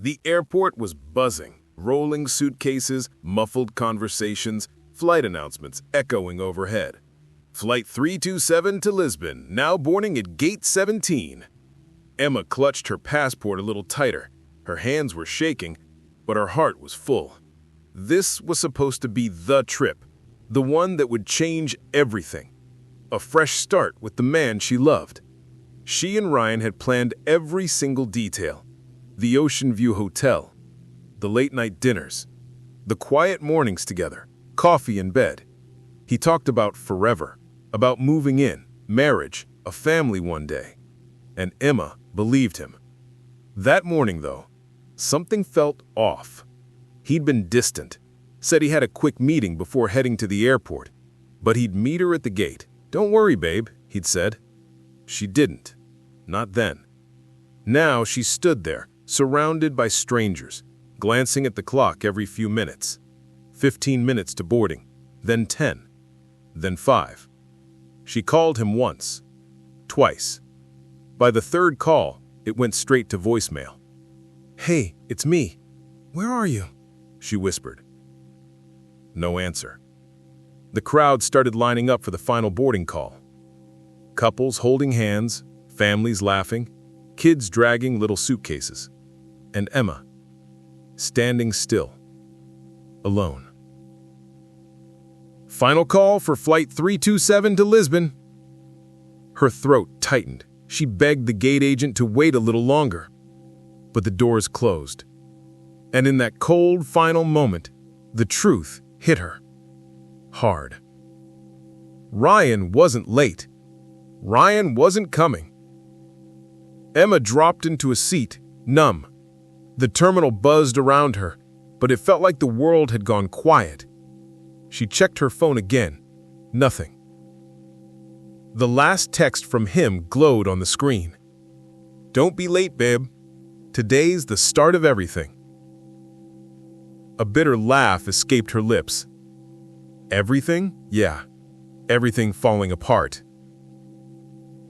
The airport was buzzing, rolling suitcases, muffled conversations, flight announcements echoing overhead. Flight 327 to Lisbon, now boarding at Gate 17. Emma clutched her passport a little tighter. Her hands were shaking, but her heart was full. This was supposed to be the trip, the one that would change everything. A fresh start with the man she loved. She and Ryan had planned every single detail. The Ocean View Hotel, the late-night dinners, the quiet mornings together, coffee in bed. He talked about forever, about moving in, marriage, a family one day. And Emma believed him. That morning, though, something felt off. He'd been distant, said he had a quick meeting before heading to the airport, but he'd meet her at the gate. "Don't worry, babe," he'd said. She didn't. Not then. Now she stood there, surrounded by strangers, glancing at the clock every few minutes. 15 minutes to boarding, then 10, then 5. She called him once, twice. By the third call, it went straight to voicemail. "Hey, it's me. Where are you?" she whispered. No answer. The crowd started lining up for the final boarding call. Couples holding hands, families laughing, kids dragging little suitcases. And Emma, standing still, alone. "Final call for Flight 327 to Lisbon." Her throat tightened. She begged the gate agent to wait a little longer. But the doors closed. And in that cold final moment, the truth hit her. Hard. Ryan wasn't late. Ryan wasn't coming. Emma dropped into a seat, numb. The terminal buzzed around her, but it felt like the world had gone quiet. She checked her phone again. Nothing. The last text from him glowed on the screen. "Don't be late, babe. Today's the start of everything." A bitter laugh escaped her lips. Everything? Yeah. Everything falling apart.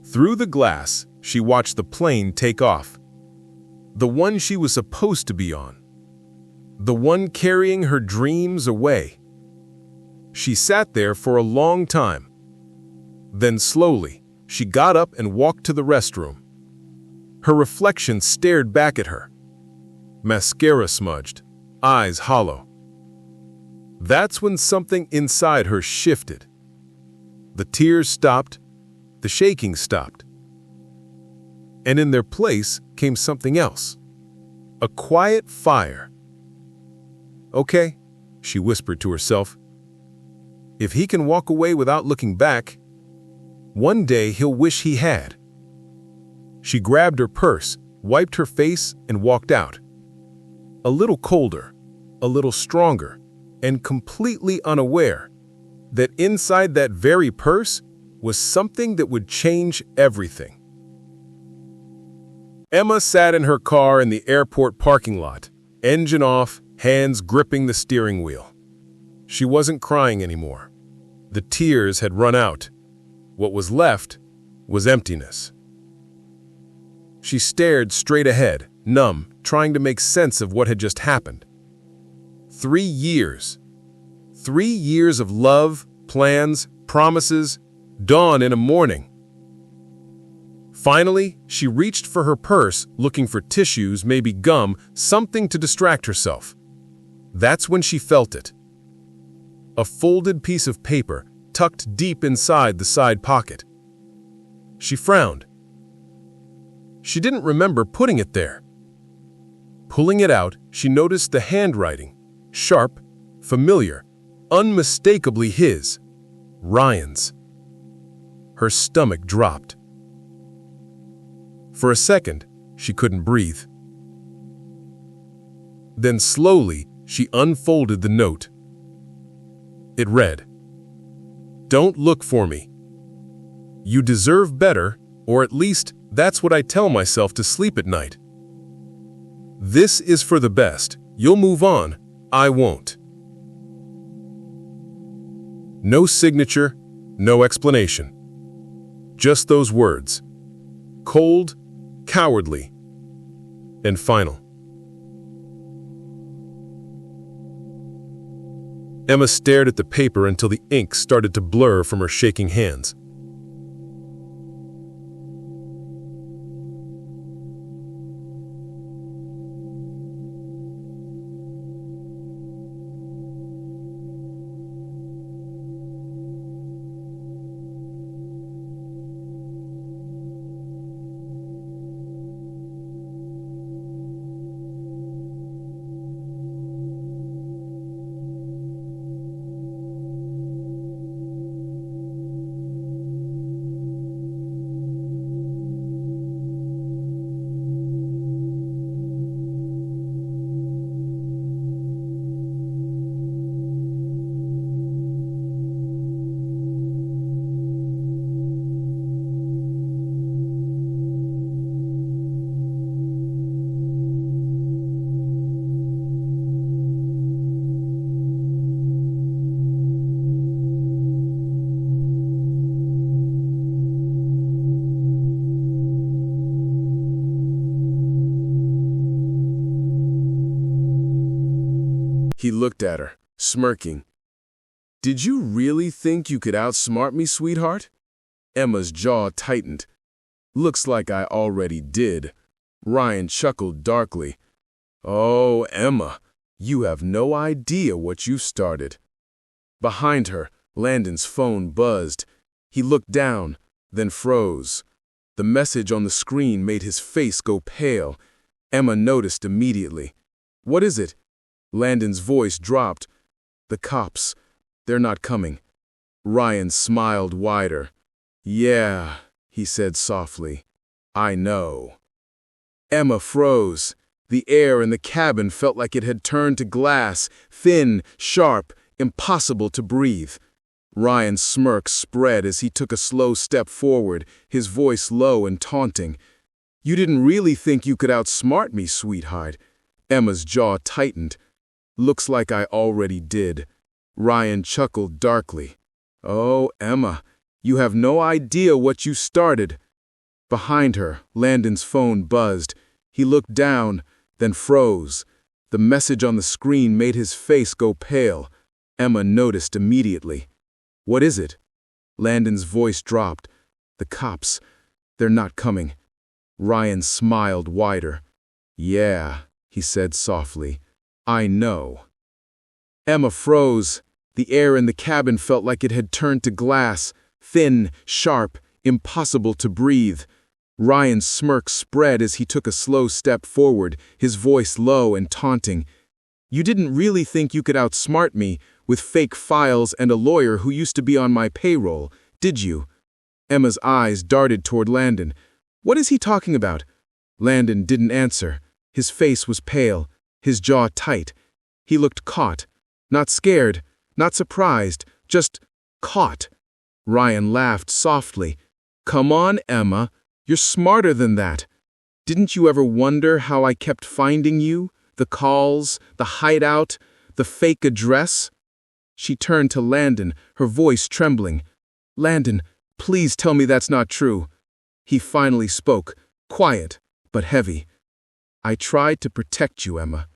Through the glass, she watched the plane take off. The one she was supposed to be on. The one carrying her dreams away. She sat there for a long time. Then slowly, she got up and walked to the restroom. Her reflection stared back at her. Mascara smudged, eyes hollow. That's when something inside her shifted. The tears stopped, the shaking stopped. And in their place came something else. A quiet fire. "Okay," she whispered to herself. "If he can walk away without looking back, one day he'll wish he had." She grabbed her purse, wiped her face, and walked out. A little colder, a little stronger, and completely unaware that inside that very purse was something that would change everything. Emma sat in her car in the airport parking lot, engine off, hands gripping the steering wheel. She wasn't crying anymore. The tears had run out. What was left was emptiness. She stared straight ahead, numb, trying to make sense of what had just happened. 3 years. 3 years of love, plans, promises, dawn in a morning. Finally, she reached for her purse, looking for tissues, maybe gum, something to distract herself. That's when she felt it. A folded piece of paper tucked deep inside the side pocket. She frowned. She didn't remember putting it there. Pulling it out, she noticed the handwriting, sharp, familiar, unmistakably his, Ryan's. Her stomach dropped. For a second, she couldn't breathe. Then slowly, she unfolded the note. It read, "Don't look for me. You deserve better, or at least that's what I tell myself to sleep at night. This is for the best. You'll move on. I won't." No signature, no explanation. Just those words. Cold, cowardly, and final. Emma stared at the paper until the ink started to blur from her shaking hands. He looked at her, smirking. "Did you really think you could outsmart me, sweetheart?" Emma's jaw tightened. "Looks like I already did." Ryan chuckled darkly. "Oh, Emma, you have no idea what you started." Behind her, Landon's phone buzzed. He looked down, then froze. The message on the screen made his face go pale. Emma noticed immediately. "What is it?" Landon's voice dropped. "The cops. They're not coming." Ryan smiled wider. "Yeah," he said softly. "I know." Emma froze. The air in the cabin felt like it had turned to glass, thin, sharp, impossible to breathe. Ryan's smirk spread as he took a slow step forward, his voice low and taunting. "You didn't really think you could outsmart me, sweetheart?" Emma's jaw tightened. "Looks like I already did." Ryan chuckled darkly. "Oh, Emma, you have no idea what you started." Behind her, Landon's phone buzzed. He looked down, then froze. The message on the screen made his face go pale. Emma noticed immediately. "What is it?" Landon's voice dropped. "The cops. They're not coming." Ryan smiled wider. "Yeah," he said softly. "I know." Emma froze. The air in the cabin felt like it had turned to glass, thin, sharp, impossible to breathe. Ryan's smirk spread as he took a slow step forward, his voice low and taunting. "You didn't really think you could outsmart me with fake files and a lawyer who used to be on my payroll, did you?" Emma's eyes darted toward Landon. "What is he talking about?" Landon didn't answer. His face was pale, his jaw tight. He looked caught. Not scared, not surprised, just caught. Ryan laughed softly. "Come on, Emma. You're smarter than that. Didn't you ever wonder how I kept finding you? The calls, the hideout, the fake address?" She turned to Landon, her voice trembling. "Landon, please tell me that's not true." He finally spoke, quiet but heavy. "I tried to protect you, Emma,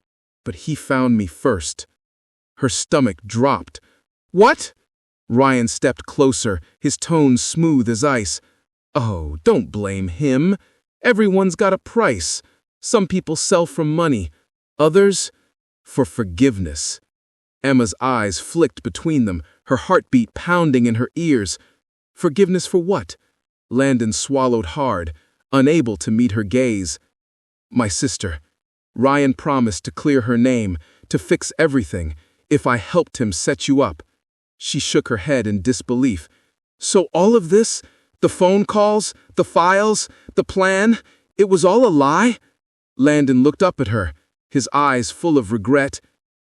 but he found me first." Her stomach dropped. "What?" Ryan stepped closer, his tone smooth as ice. "Oh, don't blame him. Everyone's got a price. Some people sell for money, others for forgiveness." Emma's eyes flicked between them, her heartbeat pounding in her ears. Forgiveness for what? Landon swallowed hard, unable to meet her gaze. "My sister." Ryan promised to clear her name, to fix everything, if I helped him set you up. She shook her head in disbelief. "So all of this, the phone calls, the files, the plan, it was all a lie?" Landon looked up at her, his eyes full of regret.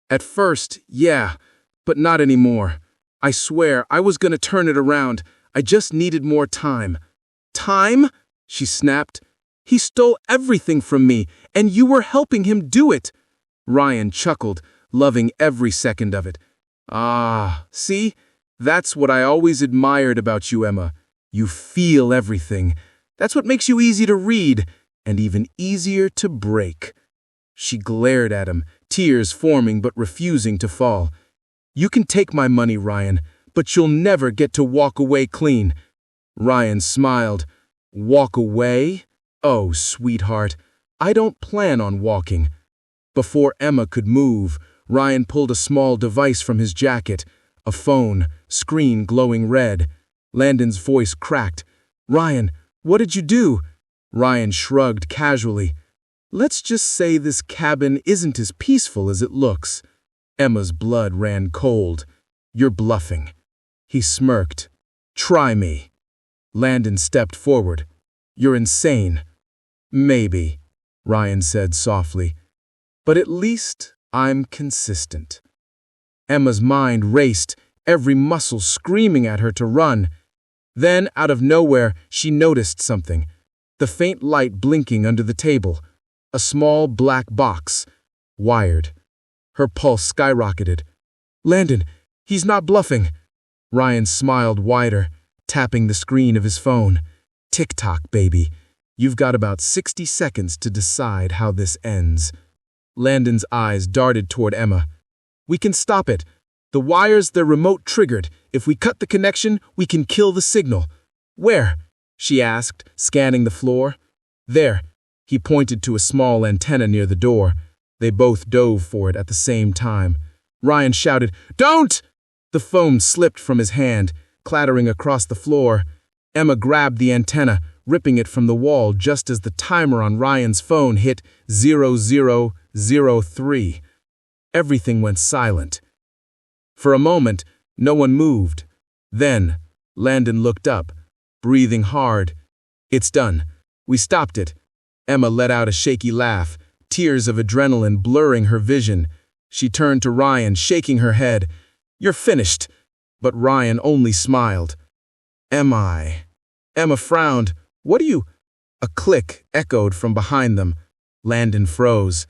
"At first, yeah, but not anymore. I swear, I was gonna turn it around. I just needed more time." "Time?" she snapped. "He stole everything from me, and you were helping him do it." Ryan chuckled, loving every second of it. "Ah, see? That's what I always admired about you, Emma. You feel everything. That's what makes you easy to read, and even easier to break." She glared at him, tears forming but refusing to fall. You can take my money, Ryan, but you'll never get to walk away clean. Ryan smiled. Walk away? Oh, sweetheart, I don't plan on walking. Before Emma could move, Ryan pulled a small device from his jacket, a phone, screen glowing red. Landon's voice cracked. Ryan, what did you do? Ryan shrugged casually. Let's just say this cabin isn't as peaceful as it looks. Emma's blood ran cold. You're bluffing. He smirked. Try me. Landon stepped forward. You're insane. Maybe, Ryan said softly. But at least I'm consistent. Emma's mind raced, every muscle screaming at her to run. Then, out of nowhere, she noticed something. The faint light blinking under the table. A small black box. Wired. Her pulse skyrocketed. Landon, he's not bluffing. Ryan smiled wider, tapping the screen of his phone. Tick-tock, baby. You've got about 60 seconds to decide how this ends. Landon's eyes darted toward Emma. We can stop it. The wires, they're remote triggered. If we cut the connection, we can kill the signal. Where? She asked, scanning the floor. There. He pointed to a small antenna near the door. They both dove for it at the same time. Ryan shouted, Don't! The phone slipped from his hand, clattering across the floor. Emma grabbed the antenna, ripping it from the wall just as the timer on Ryan's phone hit 0003. Everything went silent. For a moment, no one moved. Then, Landon looked up, breathing hard. It's done. We stopped it. Emma let out a shaky laugh, tears of adrenaline blurring her vision. She turned to Ryan, shaking her head. You're finished. But Ryan only smiled. Am I? Emma frowned. What do you? A click echoed from behind them. Landon froze.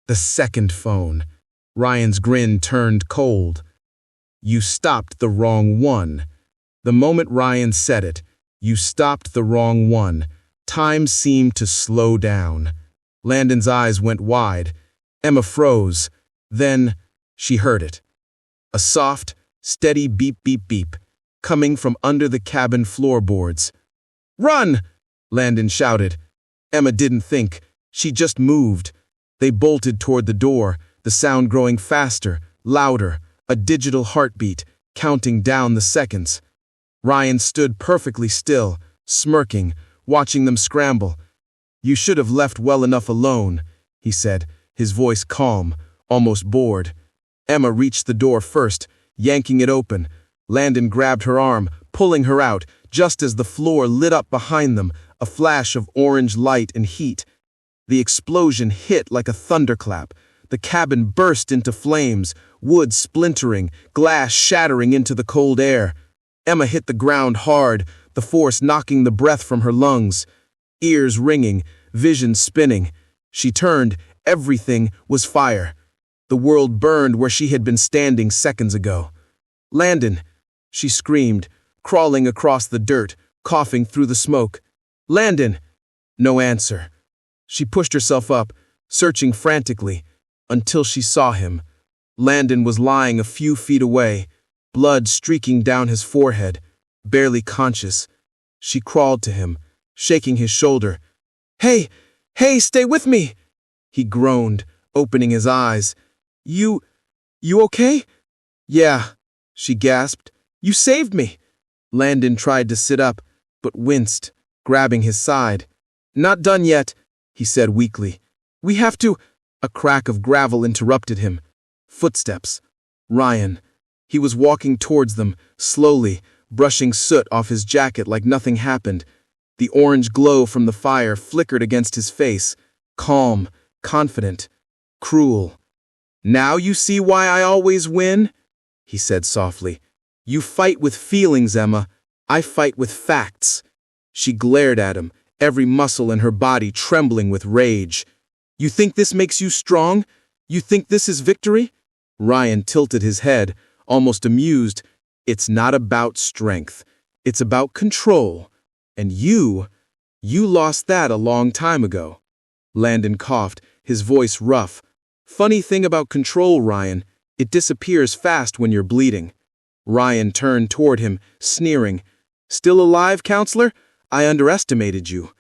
The second phone. Ryan's grin turned cold. You stopped the wrong one. The moment Ryan said it, you stopped the wrong one. Time seemed to slow down. Landon's eyes went wide. Emma froze. Then she heard it. A soft, steady beep, beep, beep, coming from under the cabin floorboards. Run! Landon shouted. Emma didn't think. She just moved. They bolted toward the door, the sound growing faster, louder, a digital heartbeat, counting down the seconds. Ryan stood perfectly still, smirking, watching them scramble. You should have left well enough alone, he said, his voice calm, almost bored. Emma reached the door first, yanking it open. Landon grabbed her arm, pulling her out, just as the floor lit up behind them, a flash of orange light and heat. The explosion hit like a thunderclap. The cabin burst into flames, wood splintering, glass shattering into the cold air. Emma hit the ground hard, the force knocking the breath from her lungs. Ears ringing, vision spinning. She turned, everything was fire. The world burned where she had been standing seconds ago. Landon, she screamed, crawling across the dirt, coughing through the smoke. Landon! No answer. She pushed herself up, searching frantically, until she saw him. Landon was lying a few feet away, blood streaking down his forehead, barely conscious. She crawled to him, shaking his shoulder. Hey, stay with me! He groaned, opening his eyes. You okay? Yeah, she gasped. You saved me! Landon tried to sit up, but winced, grabbing his side. Not done yet, he said weakly. We have to... A crack of gravel interrupted him. Footsteps. Ryan. He was walking towards them, slowly, brushing soot off his jacket like nothing happened. The orange glow from the fire flickered against his face. Calm, confident, cruel. Now you see why I always win? He said softly. You fight with feelings, Emma. I fight with facts. She glared at him, every muscle in her body trembling with rage. You think this makes you strong? You think this is victory? Ryan tilted his head, almost amused. It's not about strength. It's about control. And you lost that a long time ago. Landon coughed, his voice rough. Funny thing about control, Ryan. It disappears fast when you're bleeding. Ryan turned toward him, sneering. Still alive, counselor? I underestimated you.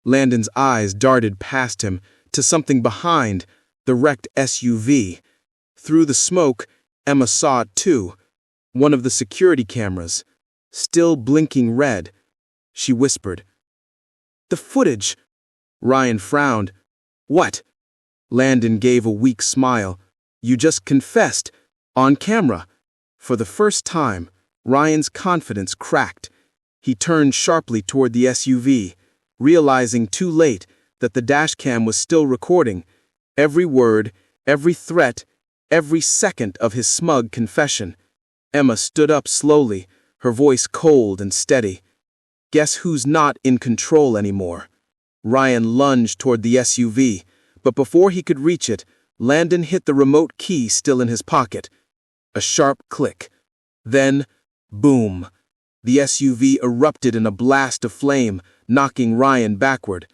Landon's eyes darted past him to something behind, the wrecked SUV. Through the smoke, Emma saw it too. One of the security cameras, still blinking red. She whispered, "The footage." Ryan frowned. "What?" Landon gave a weak smile. "You just confessed. On camera." For the first time, Ryan's confidence cracked. He turned sharply toward the SUV, realizing too late that the dashcam was still recording every word, every threat, every second of his smug confession. Emma stood up slowly, her voice cold and steady. "Guess who's not in control anymore?" Ryan lunged toward the SUV, but before he could reach it, Landon hit the remote key still in his pocket. A sharp click. Then, boom. The SUV erupted in a blast of flame, knocking Ryan backward.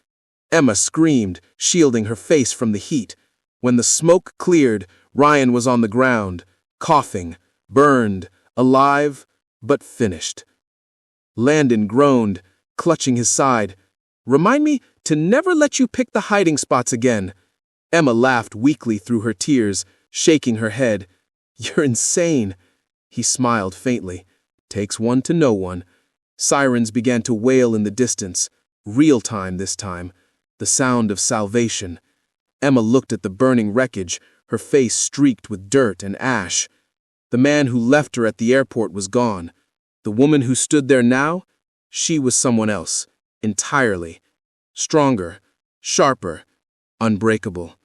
Emma screamed, shielding her face from the heat. When the smoke cleared, Ryan was on the ground, coughing, burned, alive, but finished. Landon groaned, clutching his side. "Remind me to never let you pick the hiding spots again." Emma laughed weakly through her tears, shaking her head. "You're insane." He smiled faintly. "Takes one to know one." Sirens began to wail in the distance, real time this time, the sound of salvation. Emma looked at the burning wreckage, her face streaked with dirt and ash. The man who left her at the airport was gone. The woman who stood there now, she was someone else, entirely. Stronger, sharper, unbreakable.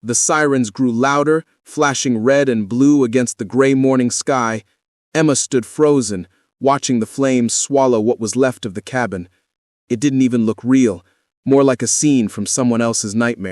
The sirens grew louder, flashing red and blue against the gray morning sky. Emma stood frozen, watching the flames swallow what was left of the cabin. It didn't even look real, more like a scene from someone else's nightmare.